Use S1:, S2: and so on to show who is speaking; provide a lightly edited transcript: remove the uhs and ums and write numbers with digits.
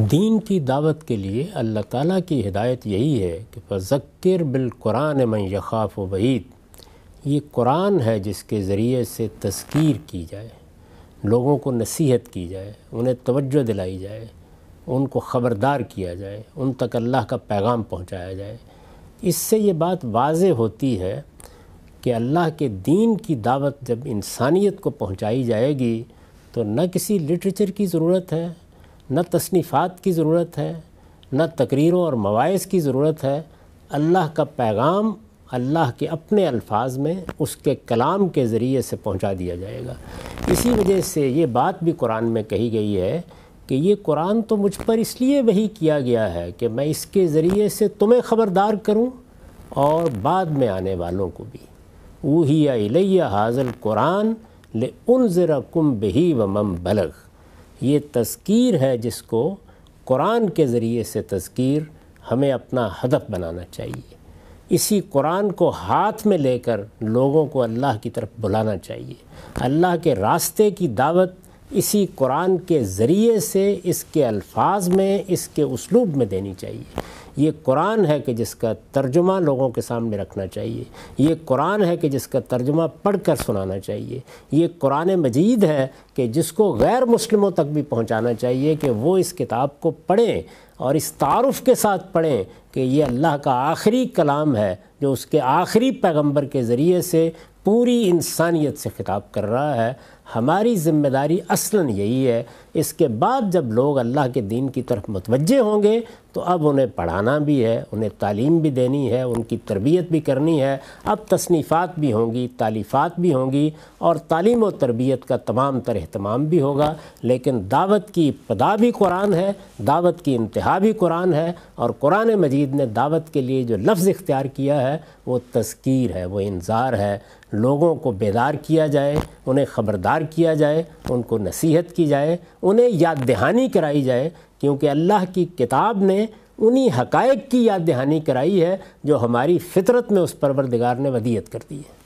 S1: دین کی دعوت کے لیے اللہ تعالیٰ کی ہدایت یہی ہے کہ فذکر بالقرآن من یخاف وعید، یہ قرآن ہے جس کے ذریعے سے تذکیر کی جائے، لوگوں کو نصیحت کی جائے، انہیں توجہ دلائی جائے، ان کو خبردار کیا جائے، ان تک اللہ کا پیغام پہنچایا جائے۔ اس سے یہ بات واضح ہوتی ہے کہ اللہ کے دین کی دعوت جب انسانیت کو پہنچائی جائے گی تو نہ کسی لٹریچر کی ضرورت ہے، نہ تصنیفات کی ضرورت ہے، نہ تقریروں اور مواعظ کی ضرورت ہے۔ اللہ کا پیغام اللہ کے اپنے الفاظ میں اس کے کلام کے ذریعے سے پہنچا دیا جائے گا۔ اسی وجہ سے یہ بات بھی قرآن میں کہی گئی ہے کہ یہ قرآن تو مجھ پر اس لیے وحی کیا گیا ہے کہ میں اس کے ذریعے سے تمہیں خبردار کروں اور بعد میں آنے والوں کو بھی۔ اوحی الیہ ھذا القرآن لانذرکم بہ ومن بلغ، یہ تذکیر ہے جس کو قرآن کے ذریعے سے تذکیر ہمیں اپنا ہدف بنانا چاہیے۔ اسی قرآن کو ہاتھ میں لے کر لوگوں کو اللہ کی طرف بلانا چاہیے۔ اللہ کے راستے کی دعوت اسی قرآن کے ذریعے سے، اس کے الفاظ میں، اس کے اسلوب میں دینی چاہیے۔ یہ قرآن ہے کہ جس کا ترجمہ لوگوں کے سامنے رکھنا چاہیے، یہ قرآن ہے کہ جس کا ترجمہ پڑھ کر سنانا چاہیے، یہ قرآن مجید ہے کہ جس کو غیر مسلموں تک بھی پہنچانا چاہیے کہ وہ اس کتاب کو پڑھیں اور اس تعارف کے ساتھ پڑھیں کہ یہ اللہ کا آخری کلام ہے جو اس کے آخری پیغمبر کے ذریعے سے پوری انسانیت سے خطاب کر رہا ہے۔ ہماری ذمہ داری اصلاً یہی ہے۔ اس کے بعد جب لوگ اللہ کے دین کی طرف متوجہ ہوں گے تو اب انہیں پڑھانا بھی ہے، انہیں تعلیم بھی دینی ہے، ان کی تربیت بھی کرنی ہے۔ اب تصنیفات بھی ہوں گی، تالیفات بھی ہوں گی اور تعلیم و تربیت کا تمام تر اہتمام بھی ہوگا، لیکن دعوت کی ابتدا بھی قرآن ہے، دعوت کی انتہا بھی قرآن ہے، اور قرآن مجید نے دعوت کے لیے جو لفظ اختیار کیا ہے وہ تذکیر ہے، وہ انذار ہے۔ لوگوں کو بیدار کیا جائے، انہیں خبردار کیا جائے، ان کو نصیحت کی جائے، انہیں یاد دہانی کرائی جائے، کیونکہ اللہ کی کتاب نے انہی حقائق کی یاد دہانی کرائی ہے جو ہماری فطرت میں اس پروردگار نے ودیعت کر دی ہے۔